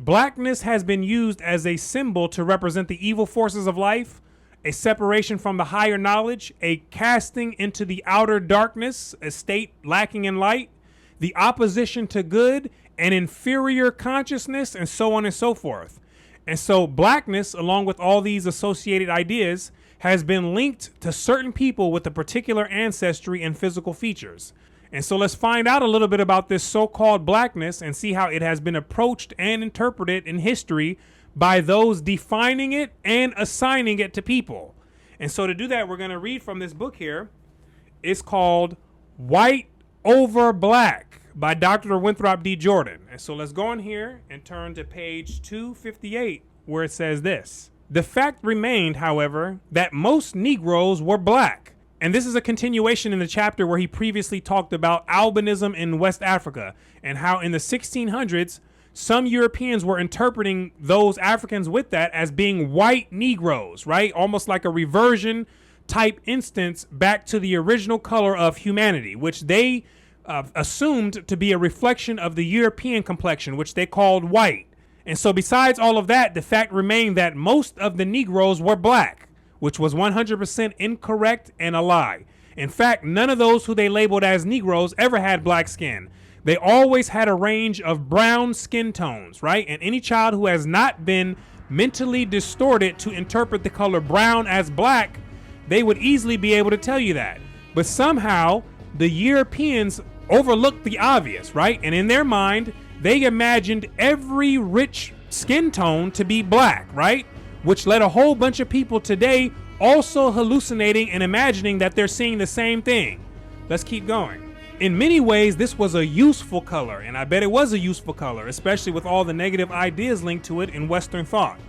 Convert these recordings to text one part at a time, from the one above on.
Blackness has been used as a symbol to represent the evil forces of life, a separation from the higher knowledge, a casting into the outer darkness, a state lacking in light, the opposition to good, an inferior consciousness, and so on and so forth. And so blackness, along with all these associated ideas, has been linked to certain people with a particular ancestry and physical features. And so let's find out a little bit about this so-called blackness and see how it has been approached and interpreted in history by those defining it and assigning it to people. And so to do that, we're going to read from this book here. It's called White Over Black by Dr. Winthrop D. Jordan. And so let's go in here and turn to page 258, where it says this. The fact remained, however, that most Negroes were black. And this is a continuation in the chapter where he previously talked about albinism in West Africa and how in the 1600s, some Europeans were interpreting those Africans with that as being white Negroes, right? Almost like a reversion type instance back to the original color of humanity, which they assumed to be a reflection of the European complexion, which they called white. And so besides all of that, the fact remained that most of the Negroes were black, which was 100% incorrect and a lie. In fact, none of those who they labeled as Negroes ever had black skin. They always had a range of brown skin tones, right? And any child who has not been mentally distorted to interpret the color brown as black, they would easily be able to tell you that. But somehow the Europeans overlooked the obvious, right? And in their mind, they imagined every rich skin tone to be black, right? Which led a whole bunch of people today also hallucinating and imagining that they're seeing the same thing. Let's keep going. In many ways, this was a useful color, and I bet it was a useful color, especially with all the negative ideas linked to it in Western thought.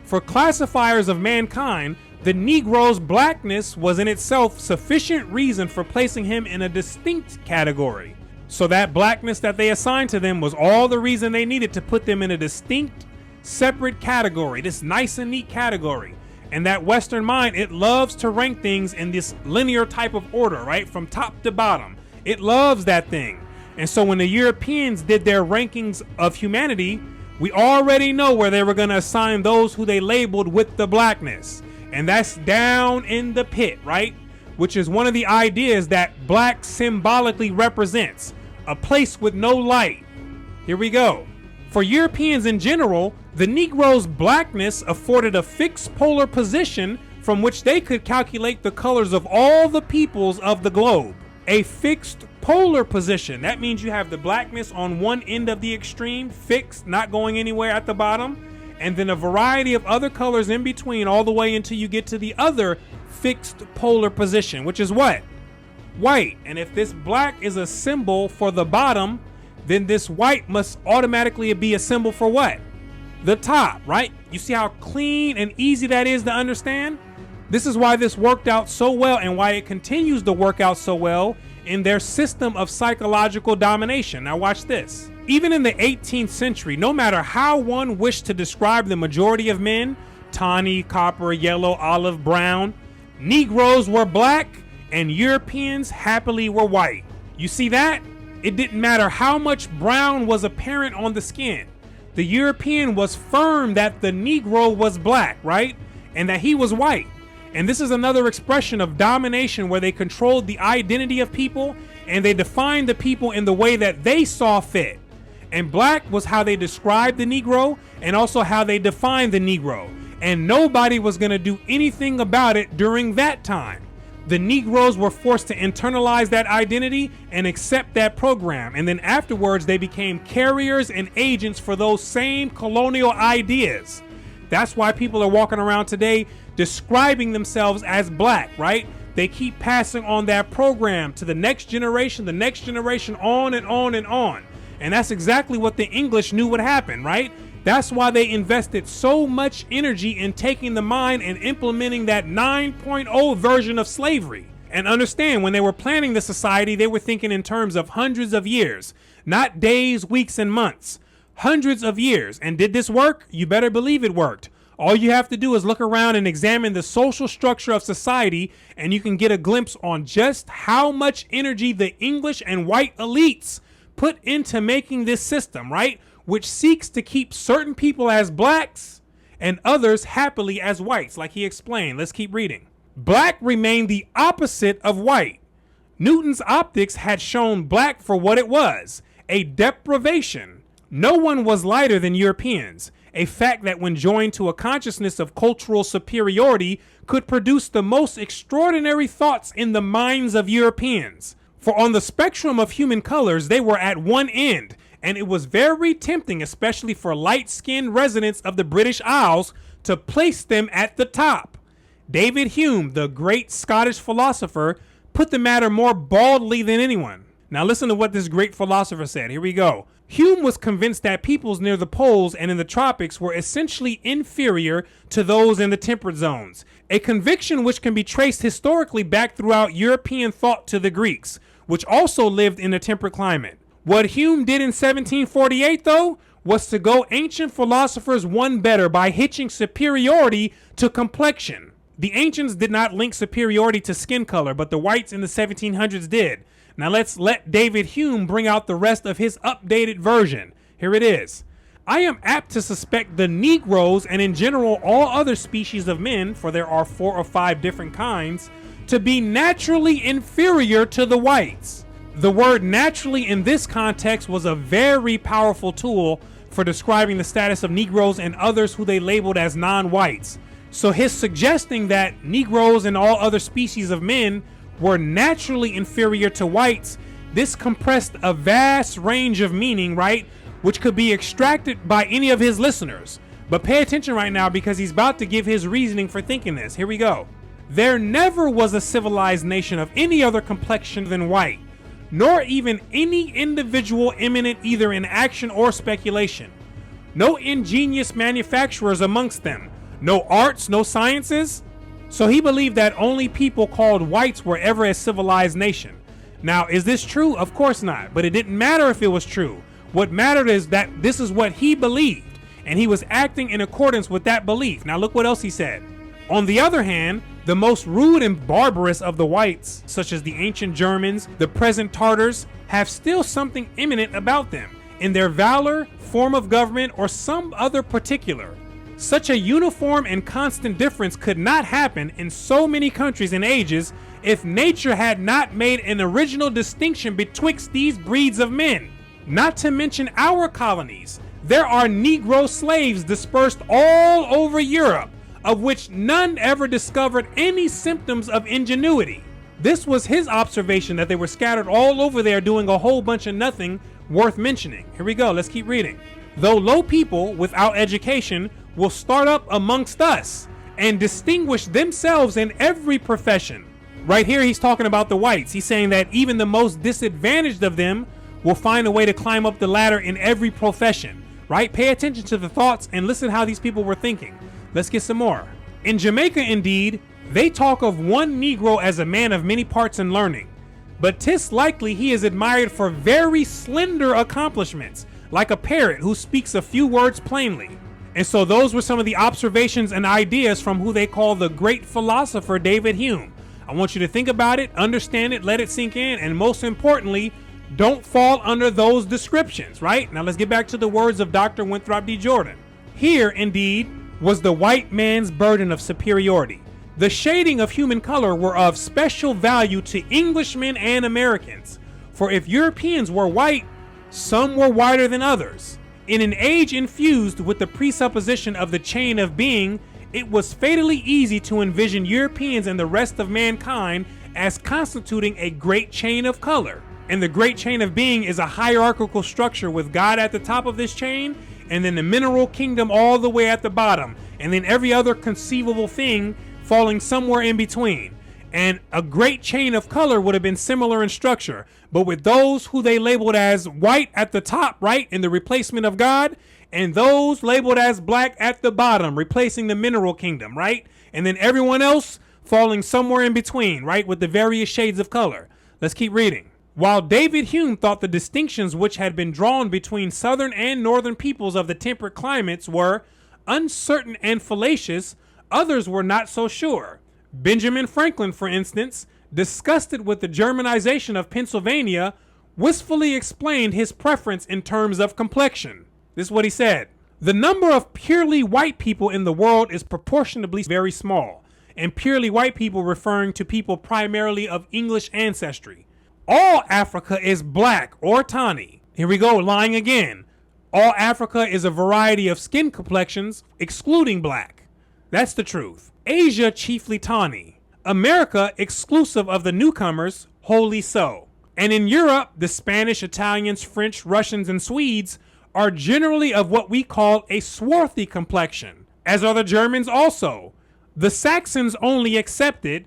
For classifiers of mankind, the Negro's blackness was in itself sufficient reason for placing him in a distinct category. So that blackness that they assigned to them was all the reason they needed to put them in a distinct, separate category, this nice and neat category. And that Western mind, it loves to rank things in this linear type of order, right? From top to bottom. It loves that thing. And so when the Europeans did their rankings of humanity, we already know where they were going to assign those who they labeled with the blackness. And that's down in the pit, right? Which is one of the ideas that black symbolically represents. A place with no light. Here we go. For Europeans in general, the Negro's blackness afforded a fixed polar position from which they could calculate the colors of all the peoples of the globe. A fixed polar position. That means you have the blackness on one end of the extreme, fixed, not going anywhere at the bottom, and then a variety of other colors in between all the way until you get to the other fixed polar position, which is what? White. And if this black is a symbol for the bottom, then this white must automatically be a symbol for what? The top, right? You see how clean and easy that is to understand? This is why this worked out so well and why it continues to work out so well in their system of psychological domination. Now watch this. Even in the 18th century, no matter how one wished to describe the majority of men, tawny, copper, yellow, olive, brown, Negroes were black and Europeans happily were white. You see that? It didn't matter how much brown was apparent on the skin. The European was firm that the Negro was black, right? And that he was white. And this is another expression of domination where they controlled the identity of people and they defined the people in the way that they saw fit. And black was how they described the Negro and also how they defined the Negro. And nobody was going to do anything about it during that time. The Negroes were forced to internalize that identity and accept that program. And then afterwards, they became carriers and agents for those same colonial ideas. That's why people are walking around today describing themselves as black, right? They keep passing on that program to the next generation, on and on and on. And that's exactly what the English knew would happen, right? That's why they invested so much energy in taking the mind and implementing that 9.0 version of slavery. And understand, when they were planning the society, they were thinking in terms of hundreds of years, not days, weeks, and months. Hundreds of years. And did this work? You better believe it worked. All you have to do is look around and examine the social structure of society, and you can get a glimpse on just how much energy the English and white elites put into making this system, right? which seeks to keep certain people as blacks and others happily as whites, like he explained. Let's keep reading. Black remained the opposite of white. Newton's optics had shown black for what it was, a deprivation. No one was lighter than Europeans, a fact that when joined to a consciousness of cultural superiority could produce the most extraordinary thoughts in the minds of Europeans. For on the spectrum of human colors, they were at one end, and it was very tempting, especially for light-skinned residents of the British Isles, to place them at the top. David Hume, the great Scottish philosopher, put the matter more baldly than anyone. Now listen to what this great philosopher said. Here we go. Hume was convinced that peoples near the poles and in the tropics were essentially inferior to those in the temperate zones, a conviction which can be traced historically back throughout European thought to the Greeks, which also lived in a temperate climate. What Hume did in 1748, though, was to go ancient philosophers one better by hitching superiority to complexion. The ancients did not link superiority to skin color, but the whites in the 1700s did. Now let's let David Hume bring out the rest of his updated version. Here it is. I am apt to suspect the Negroes, and in general all other species of men, for there are 4 or 5 different kinds, to be naturally inferior to the whites. The word naturally in this context was a very powerful tool for describing the status of Negroes and others who they labeled as non-whites. So his suggesting that Negroes and all other species of men were naturally inferior to whites, this compressed a vast range of meaning, right, which could be extracted by any of his listeners. But pay attention right now, because he's about to give his reasoning for thinking this. Here we go. There never was a civilized nation of any other complexion than white, nor even any individual eminent either in action or speculation. No ingenious manufacturers amongst them, no arts, no sciences. So he believed that only people called whites were ever a civilized nation. Now, is this true? Of course not, but it didn't matter if it was true. What mattered is that this is what he believed, and he was acting in accordance with that belief. Now look what else he said. On the other hand, the most rude and barbarous of the whites, such as the ancient Germans, the present Tartars, have still something eminent about them in their valor, form of government, or some other particular. Such a uniform and constant difference could not happen in so many countries and ages if nature had not made an original distinction betwixt these breeds of men. Not to mention our colonies. There are Negro slaves dispersed all over Europe, of which none ever discovered any symptoms of ingenuity. This was his observation, that they were scattered all over there doing a whole bunch of nothing worth mentioning. Here we go, let's keep reading. Though low people without education will start up amongst us and distinguish themselves in every profession. Right here he's talking about the whites. He's saying that even the most disadvantaged of them will find a way to climb up the ladder in every profession. Right? Pay attention to the thoughts and listen how these people were thinking. Let's get some more. In Jamaica, indeed, they talk of one Negro as a man of many parts and learning, but 'tis likely he is admired for very slender accomplishments, like a parrot who speaks a few words plainly. And so those were some of the observations and ideas from who they call the great philosopher David Hume. I want you to think about it, understand it, let it sink in, and most importantly, don't fall under those descriptions, right? Now let's get back to the words of Dr. Winthrop D. Jordan. Here, indeed, was the white man's burden of superiority. The shading of human color were of special value to Englishmen and Americans, for if Europeans were white, some were whiter than others. In an age infused with the presupposition of the chain of being, it was fatally easy to envision Europeans and the rest of mankind as constituting a great chain of color. And the great chain of being is a hierarchical structure with God at the top of this chain, and then the mineral kingdom all the way at the bottom, and then every other conceivable thing falling somewhere in between. And a great chain of color would have been similar in structure, but with those who they labeled as white at the top, right, in the replacement of God, and those labeled as black at the bottom, replacing the mineral kingdom, right? And then everyone else falling somewhere in between, right, with the various shades of color. Let's keep reading. While David Hume thought the distinctions which had been drawn between southern and northern peoples of the temperate climates were uncertain and fallacious, others were not so sure. Benjamin Franklin, for instance, disgusted with the Germanization of Pennsylvania, wistfully explained his preference in terms of complexion. This is what he said. The number of purely white people in the world is proportionably very small, and purely white people referring to people primarily of English ancestry. All Africa is black or tawny. Here we go, lying again. All Africa is a variety of skin complexions, excluding black. That's the truth. Asia chiefly tawny. America, exclusive of the newcomers, wholly so. And in Europe, the Spanish, Italians, French, Russians, and Swedes are generally of what we call a swarthy complexion, as are the Germans also. The Saxons only excepted,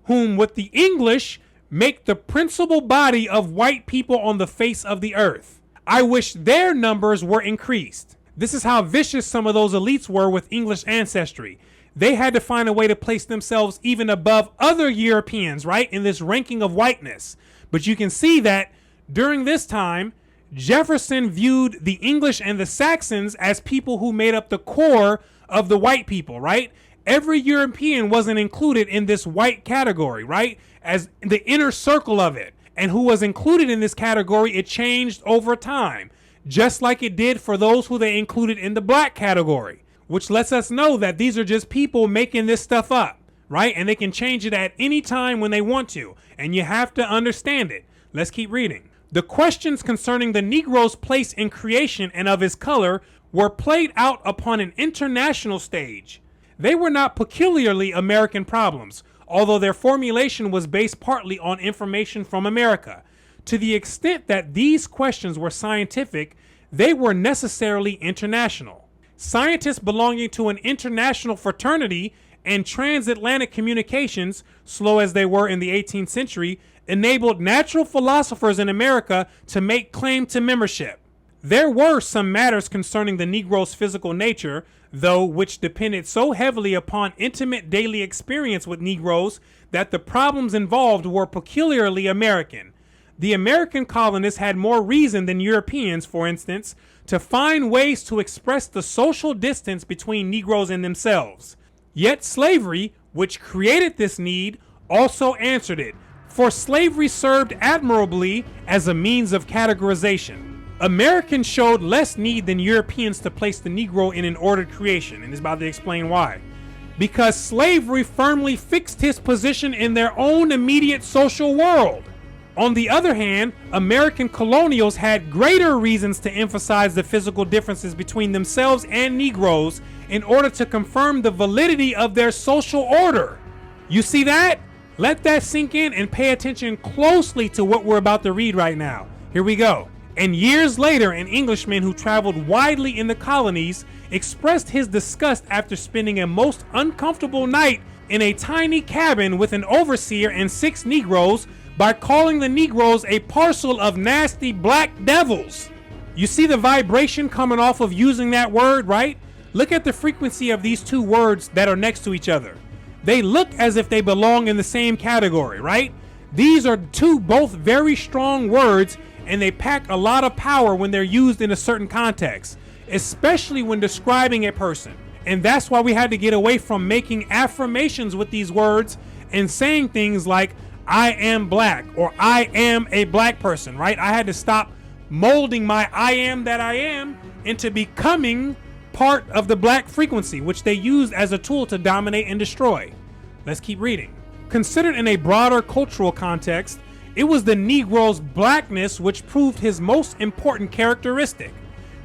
whom with the English make the principal body of white people on the face of the earth. I wish their numbers were increased. This is how vicious some of those elites were with English ancestry. They had to find a way to place themselves even above other Europeans, right, in this ranking of whiteness. But you can see that during this time, Jefferson viewed the English and the Saxons as people who made up the core of the white people, right? Every European wasn't included in this white category, right? As the inner circle of it. And who was included in this category, it changed over time, just like it did for those who they included in the black category, which lets us know that these are just people making this stuff up, right? And they can change it at any time when they want to. And you have to understand it. Let's keep reading. The questions concerning the Negro's place in creation and of his color were played out upon an international stage. They were not peculiarly American problems, although their formulation was based partly on information from America. To the extent that these questions were scientific, they were necessarily international. Scientists belonging to an international fraternity and transatlantic communications, slow as they were in the 18th century, enabled natural philosophers in America to make claim to membership. There were some matters concerning the Negro's physical nature, though, which depended so heavily upon intimate daily experience with Negroes that the problems involved were peculiarly American. The American colonists had more reason than Europeans, for instance, to find ways to express the social distance between Negroes and themselves. Yet slavery, which created this need, also answered it, for slavery served admirably as a means of categorization. Americans showed less need than Europeans to place the Negro in an ordered creation, and is about to explain why. Because slavery firmly fixed his position in their own immediate social world. On the other hand, American colonials had greater reasons to emphasize the physical differences between themselves and Negroes in order to confirm the validity of their social order. You see that? Let that sink in and pay attention closely to what we're about to read right now. Here we go. And years later, an Englishman who traveled widely in the colonies expressed his disgust after spending a most uncomfortable night in a tiny cabin with an overseer and 6 Negroes by calling the Negroes a parcel of nasty black devils. You see the vibration coming off of using that word, right? Look at the frequency of these two words that are next to each other. They look as if they belong in the same category, right? These are two both very strong words, and they pack a lot of power when they're used in a certain context, especially when describing a person. And that's why we had to get away from making affirmations with these words and saying things like, I am black, or I am a black person, right? I had to stop molding my I am that I am into becoming part of the black frequency, which they used as a tool to dominate and destroy. Let's keep reading. Considered in a broader cultural context, it was the Negro's blackness which proved his most important characteristic.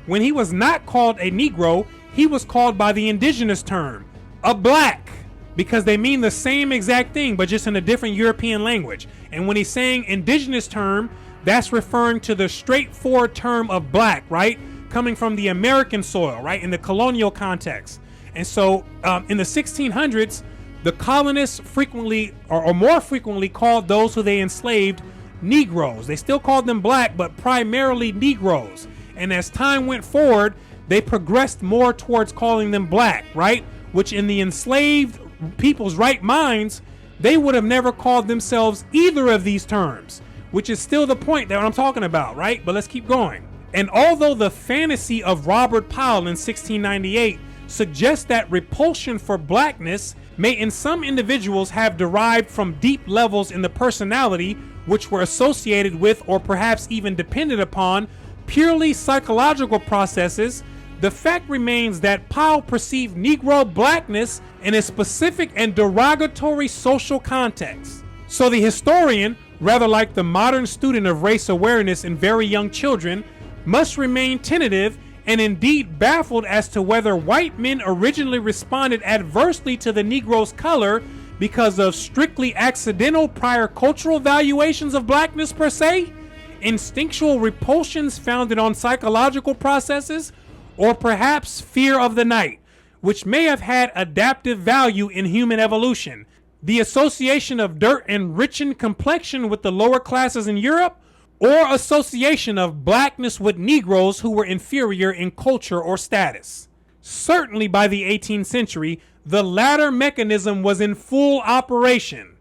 When he was not called a Negro, he was called by the indigenous term, a black, because they mean the same exact thing, but just in a different European language. And when he's saying indigenous term, that's referring to the straightforward term of black, right? Coming from the American soil, right? In the colonial context. And so in the 1600s, the colonists frequently, or more frequently, called those who they enslaved Negroes. They still called them black, but primarily Negroes. And as time went forward, they progressed more towards calling them black, right? Which in the enslaved people's right minds, they would have never called themselves either of these terms, which is still the point that I'm talking about, right? But let's keep going. And although the fantasy of Robert Powell in 1698 suggests that repulsion for blackness may in some individuals have derived from deep levels in the personality which were associated with or perhaps even dependent upon purely psychological processes, the fact remains that Powell perceived Negro blackness in a specific and derogatory social context. So the historian, rather like the modern student of race awareness in very young children, must remain tentative and indeed baffled as to whether white men originally responded adversely to the Negro's color because of strictly accidental prior cultural valuations of blackness per se, instinctual repulsions founded on psychological processes, or perhaps fear of the night, which may have had adaptive value in human evolution. The association of dirt and enriched complexion with the lower classes in Europe, or association of blackness with Negroes who were inferior in culture or status. Certainly by the 18th century, the latter mechanism was in full operation.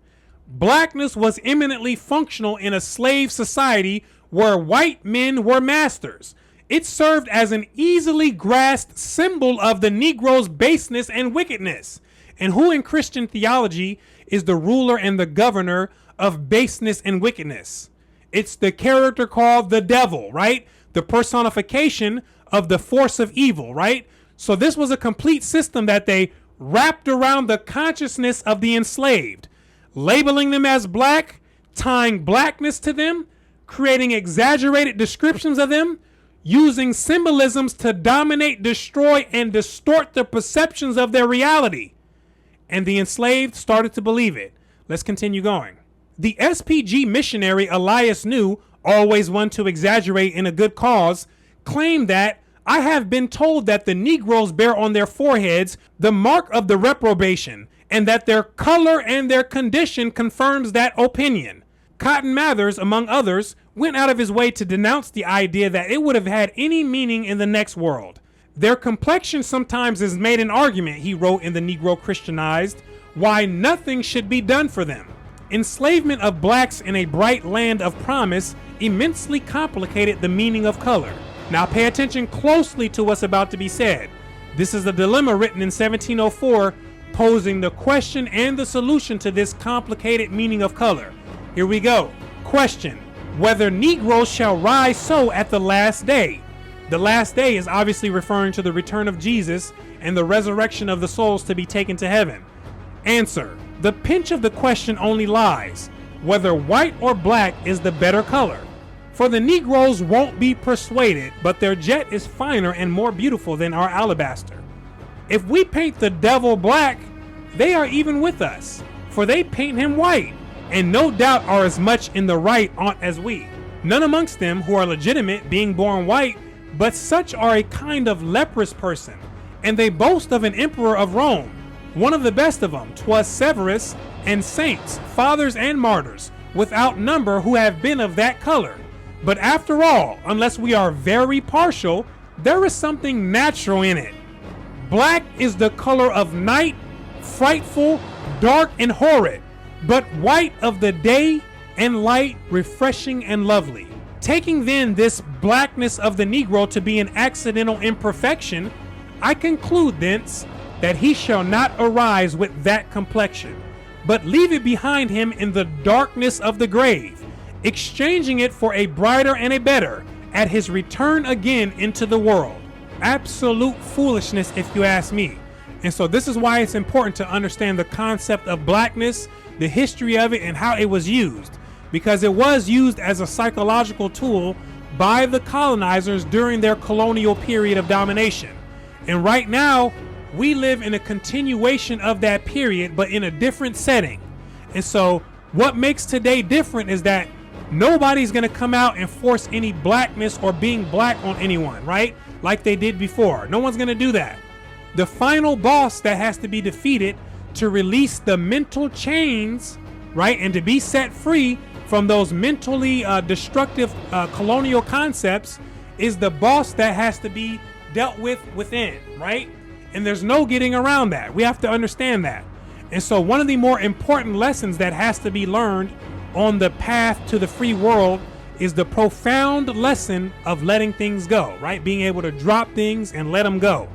Blackness was eminently functional in a slave society where white men were masters. It served as an easily grasped symbol of the Negro's baseness and wickedness. And who in Christian theology is the ruler and the governor of baseness and wickedness? It's the character called the devil, right? The personification of the force of evil, right? So this was a complete system that they wrapped around the consciousness of the enslaved, labeling them as black, tying blackness to them, creating exaggerated descriptions of them, using symbolisms to dominate, destroy, and distort the perceptions of their reality. And the enslaved started to believe it. Let's continue going. The SPG missionary Elias New, always one to exaggerate in a good cause, claimed that I have been told that the Negroes bear on their foreheads the mark of the reprobation, and that their color and their condition confirms that opinion. Cotton Mathers, among others, went out of his way to denounce the idea that it would have had any meaning in the next world. Their complexion sometimes is made an argument, he wrote in the Negro Christianized, why nothing should be done for them. Enslavement of blacks in a bright land of promise immensely complicated the meaning of color. Now pay attention closely to what's about to be said. This is a dilemma written in 1704, posing the question and the solution to this complicated meaning of color. Here we go. Question: whether Negroes shall rise so at the last day. The last day is obviously referring to the return of Jesus and the resurrection of the souls to be taken to heaven. Answer: the pinch of the question only lies whether white or black is the better color. For the Negroes won't be persuaded, but their jet is finer and more beautiful than our alabaster. If we paint the devil black, they are even with us, for they paint him white, and no doubt are as much in the right on't as we. None amongst them who are legitimate being born white, but such are a kind of leprous person, and they boast of an emperor of Rome, one of the best of them, 'twas Severus, and saints, fathers and martyrs, without number who have been of that color. But after all, unless we are very partial, there is something natural in it. Black is the color of night, frightful, dark, and horrid, but white of the day and light, refreshing and lovely. Taking then this blackness of the Negro to be an accidental imperfection, I conclude thence that he shall not arise with that complexion, but leave it behind him in the darkness of the grave, exchanging it for a brighter and a better at his return again into the world. Absolute foolishness, if you ask me. And so this is why it's important to understand the concept of blackness, the history of it, and how it was used, because it was used as a psychological tool by the colonizers during their colonial period of domination. And right now, we live in a continuation of that period, but in a different setting. And so what makes today different is that nobody's going to come out and force any blackness or being black on anyone, right? Like they did before. No one's going to do that. The final boss that has to be defeated to release the mental chains, right, and to be set free from those mentally destructive colonial concepts is the boss that has to be dealt with within, right? And there's no getting around that. We have to understand that. And so one of the more important lessons that has to be learned on the path to the free world is the profound lesson of letting things go, right? Being able to drop things and let them go.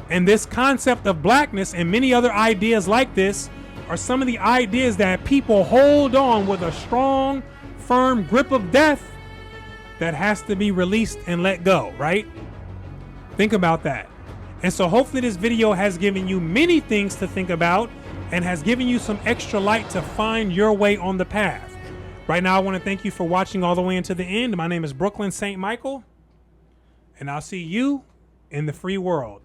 And this concept of blackness and many other ideas like this are some of the ideas that people hold on with a strong, firm grip of death that has to be released and let go, right? Think about that. And so hopefully this video has given you many things to think about and has given you some extra light to find your way on the path. Right now, I want to thank you for watching all the way into the end. My name is Brooklyn St. Michael, and I'll see you in the free world.